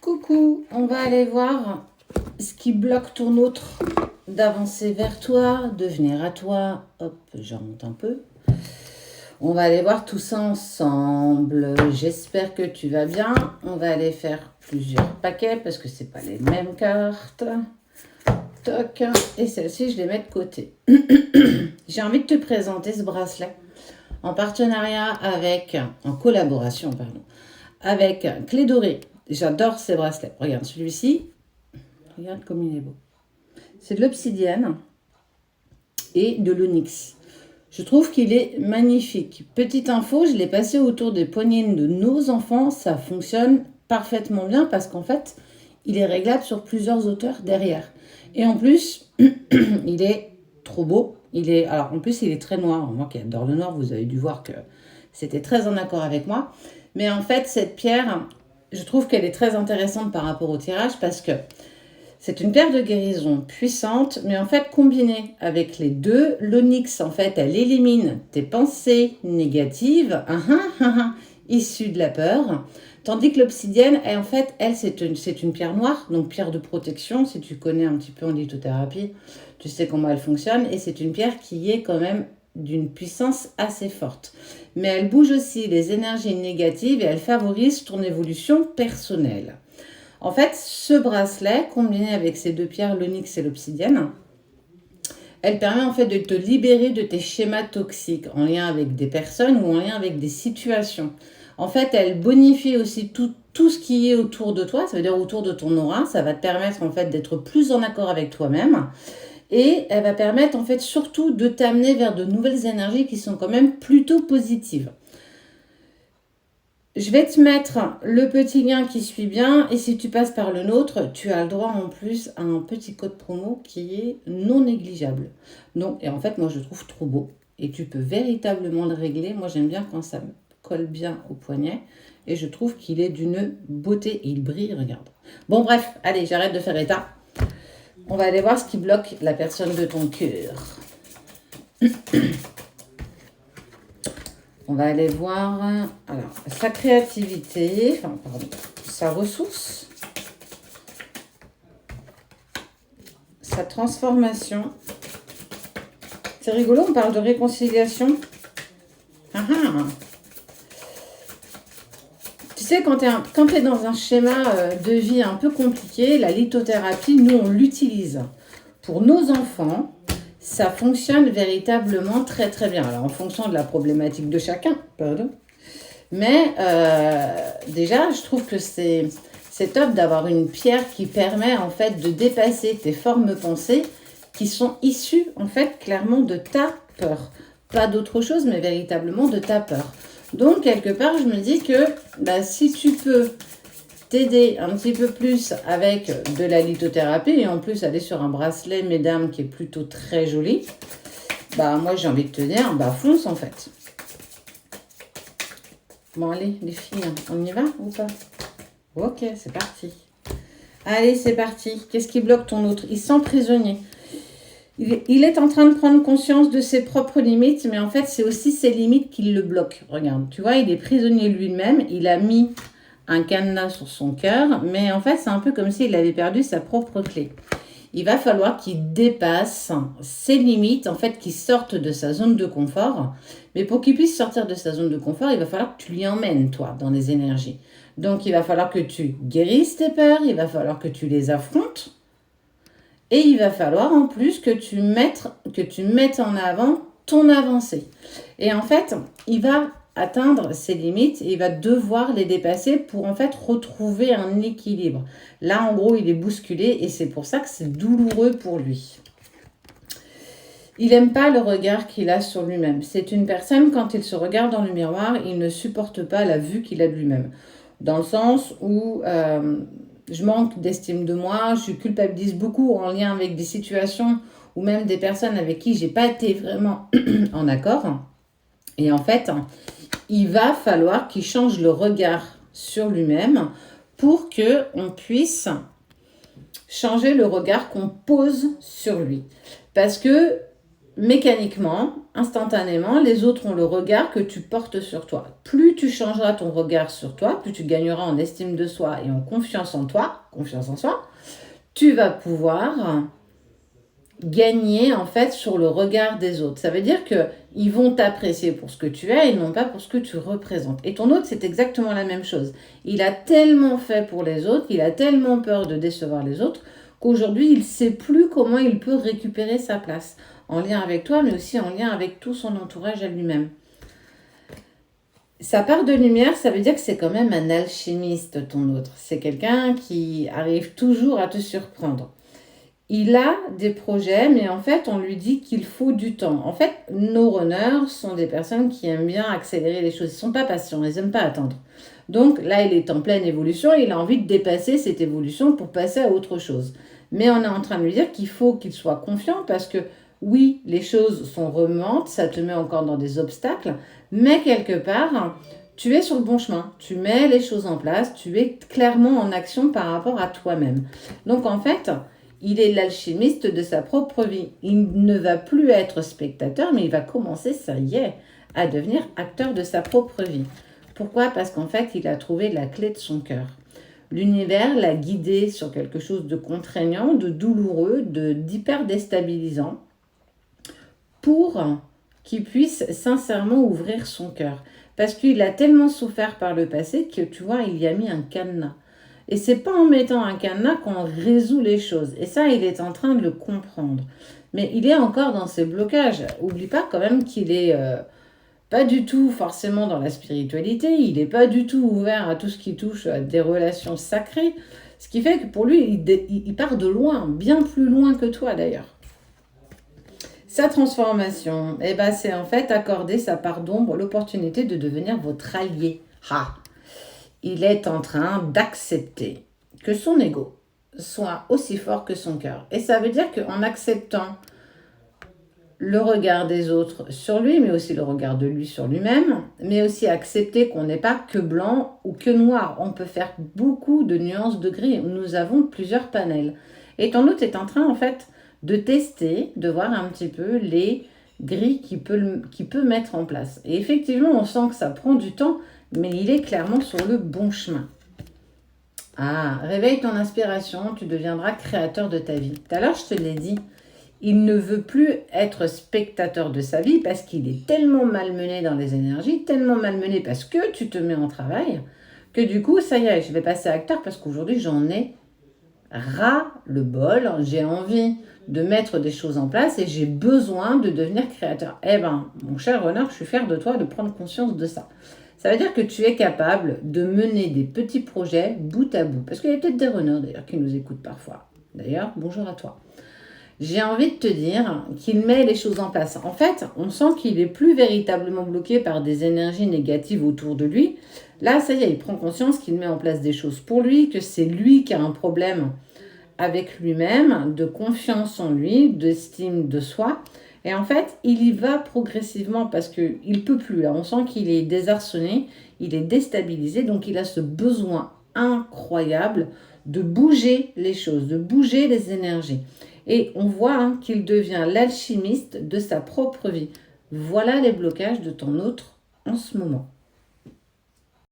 Coucou, on va aller voir ce qui bloque ton autre d'avancer vers toi, de venir à toi. Hop, je remonte un peu. On va aller voir tout ça ensemble. J'espère que tu vas bien. On va aller faire plusieurs paquets parce que c'est pas les mêmes cartes. Toc. Et celle-ci, je les mets de côté. J'ai envie de te présenter ce bracelet en partenariat avec, en collaboration, pardon, avec Clé Dorée. J'adore ces bracelets. Regarde celui-ci. Regarde comme il est beau. C'est de l'obsidienne et de l'onyx. Je trouve qu'il est magnifique. Petite info, je l'ai passé autour des poignets de nos enfants. Ça fonctionne parfaitement bien parce qu'en fait, il est réglable sur plusieurs hauteurs derrière. Et en plus, il est trop beau. Alors en plus, il est très noir. Moi qui adore le noir, vous avez dû voir que c'était très en accord avec moi. Mais en fait, cette pierre, je trouve qu'elle est très intéressante par rapport au tirage parce que c'est une pierre de guérison puissante, mais en fait, combinée avec les deux, l'onyx, en fait, elle élimine tes pensées négatives, issues de la peur, tandis que l'obsidienne, en fait, elle, c'est une pierre noire, donc pierre de protection, si tu connais un petit peu en lithothérapie, tu sais comment elle fonctionne, et c'est une pierre qui est quand même d'une puissance assez forte. Mais elle bouge aussi les énergies négatives et elle favorise ton évolution personnelle. En fait, ce bracelet, combiné avec ces deux pierres, l'onyx et l'obsidienne, elle permet en fait de te libérer de tes schémas toxiques en lien avec des personnes ou en lien avec des situations. En fait, elle bonifie aussi tout ce qui est autour de toi, ça veut dire autour de ton aura. Ça va te permettre en fait d'être plus en accord avec toi-même. Et elle va permettre en fait surtout de t'amener vers de nouvelles énergies qui sont quand même plutôt positives. Je vais te mettre le petit lien qui suit bien et si tu passes par le nôtre, tu as le droit en plus à un petit code promo qui est non négligeable. Donc, et en fait, moi je le trouve trop beau et tu peux véritablement le régler. Moi j'aime bien quand ça me colle bien au poignet et je trouve qu'il est d'une beauté et il brille, regarde. Bon bref, allez, j'arrête de faire état. On va aller voir ce qui bloque la personne de ton cœur. On va aller voir alors, sa créativité, sa ressource, sa transformation. C'est rigolo, on parle de réconciliation. Tu sais, quand tu es dans un schéma de vie un peu compliqué, la lithothérapie, nous, on l'utilise pour nos enfants. Ça fonctionne véritablement très très bien. Alors en fonction de la problématique de chacun, pardon. Mais déjà, je trouve que c'est top d'avoir une pierre qui permet en fait de dépasser tes formes pensées qui sont issues en fait clairement de ta peur. Pas d'autre chose, mais véritablement de ta peur. Donc quelque part, je me dis que si tu peux t'aider un petit peu plus avec de la lithothérapie et en plus aller sur un bracelet, mesdames, qui est plutôt très joli, moi j'ai envie de te dire, fonce en fait. Bon allez les filles, on y va ou pas? Ok, c'est parti. Allez, c'est parti. Qu'est-ce qui bloque ton autre? Il se sent prisonnier. Il est en train de prendre conscience de ses propres limites, mais en fait c'est aussi ses limites qui le bloquent. Regarde, tu vois, il est prisonnier lui-même, il a mis un cadenas sur son cœur, mais en fait, c'est un peu comme s'il avait perdu sa propre clé. Il va falloir qu'il dépasse ses limites, en fait, qu'il sorte de sa zone de confort. Mais pour qu'il puisse sortir de sa zone de confort, il va falloir que tu l'y emmènes, toi, dans les énergies. Donc, il va falloir que tu guérisses tes peurs, il va falloir que tu les affrontes. Et il va falloir, en plus, que tu mettes en avant ton avancée. Et en fait, il va atteindre ses limites et il va devoir les dépasser pour en fait retrouver un équilibre. Là, en gros, il est bousculé et c'est pour ça que c'est douloureux pour lui. Il n'aime pas le regard qu'il a sur lui-même. C'est une personne, quand il se regarde dans le miroir, il ne supporte pas la vue qu'il a de lui-même. Dans le sens où je manque d'estime de moi, je culpabilise beaucoup en lien avec des situations ou même des personnes avec qui j'ai pas été vraiment en accord. Et en fait, il va falloir qu'il change le regard sur lui-même pour qu'on puisse changer le regard qu'on pose sur lui. Parce que mécaniquement, instantanément, les autres ont le regard que tu portes sur toi. Plus tu changeras ton regard sur toi, plus tu gagneras en estime de soi et en confiance en toi, confiance en soi, tu vas pouvoir gagner en fait sur le regard des autres. Ça veut dire que ils vont t'apprécier pour ce que tu es et non pas pour ce que tu représentes. Et ton autre, c'est exactement la même chose. Il a tellement fait pour les autres, il a tellement peur de décevoir les autres qu'aujourd'hui, il ne sait plus comment il peut récupérer sa place en lien avec toi, mais aussi en lien avec tout son entourage à lui-même. Sa part de lumière, ça veut dire que c'est quand même un alchimiste, ton autre. C'est quelqu'un qui arrive toujours à te surprendre. Il a des projets, mais en fait, on lui dit qu'il faut du temps. En fait, nos runners sont des personnes qui aiment bien accélérer les choses. Ils ne sont pas patients, ils n'aiment pas attendre. Donc là, il est en pleine évolution et il a envie de dépasser cette évolution pour passer à autre chose. Mais on est en train de lui dire qu'il faut qu'il soit confiant parce que oui, les choses sont remontes, ça te met encore dans des obstacles, mais quelque part, tu es sur le bon chemin. Tu mets les choses en place, tu es clairement en action par rapport à toi-même. Donc en fait, il est l'alchimiste de sa propre vie. Il ne va plus être spectateur, mais il va commencer, ça y est, à devenir acteur de sa propre vie. Pourquoi? Parce qu'en fait, il a trouvé la clé de son cœur. L'univers l'a guidé sur quelque chose de contraignant, de douloureux, d'hyper déstabilisant, pour qu'il puisse sincèrement ouvrir son cœur. Parce qu'il a tellement souffert par le passé que, tu vois, il y a mis un cadenas. Et c'est pas en mettant un cadenas qu'on résout les choses. Et ça, il est en train de le comprendre. Mais il est encore dans ses blocages. Oublie pas quand même qu'il est pas du tout forcément dans la spiritualité. Il n'est pas du tout ouvert à tout ce qui touche à des relations sacrées. Ce qui fait que pour lui, il part de loin, bien plus loin que toi d'ailleurs. Sa transformation, eh ben, c'est en fait accorder sa part d'ombre l'opportunité de devenir votre allié. Ah, il est en train d'accepter que son ego soit aussi fort que son cœur. Et ça veut dire qu'en acceptant le regard des autres sur lui, mais aussi le regard de lui sur lui-même, mais aussi accepter qu'on n'est pas que blanc ou que noir. On peut faire beaucoup de nuances de gris. Nous avons plusieurs panels. Et ton autre est en train, en fait, de tester, de voir un petit peu les gris qu'il peut mettre en place. Et effectivement, on sent que ça prend du temps, mais il est clairement sur le bon chemin. Ah, réveille ton inspiration, tu deviendras créateur de ta vie. Tout à l'heure, je te l'ai dit, il ne veut plus être spectateur de sa vie parce qu'il est tellement malmené dans les énergies, tellement malmené parce que tu te mets en travail, que du coup, ça y est, je vais passer acteur parce qu'aujourd'hui, j'en ai ras le bol, j'ai envie de mettre des choses en place et j'ai besoin de devenir créateur. Eh ben, mon cher runner, je suis fière de toi de prendre conscience de ça. Ça veut dire que tu es capable de mener des petits projets bout à bout. Parce qu'il y a peut-être des runners d'ailleurs qui nous écoutent parfois. D'ailleurs, bonjour à toi. J'ai envie de te dire qu'il met les choses en place. En fait, on sent qu'il est plus véritablement bloqué par des énergies négatives autour de lui. Là, ça y est, il prend conscience qu'il met en place des choses pour lui, que c'est lui qui a un problème avec lui-même, de confiance en lui, d'estime de soi. Et en fait, il y va progressivement parce qu'il ne peut plus. Là, on sent qu'il est désarçonné, il est déstabilisé, donc il a ce besoin incroyable de bouger les choses, de bouger les énergies. Et on voit qu'il devient l'alchimiste de sa propre vie. Voilà les blocages de ton autre en ce moment.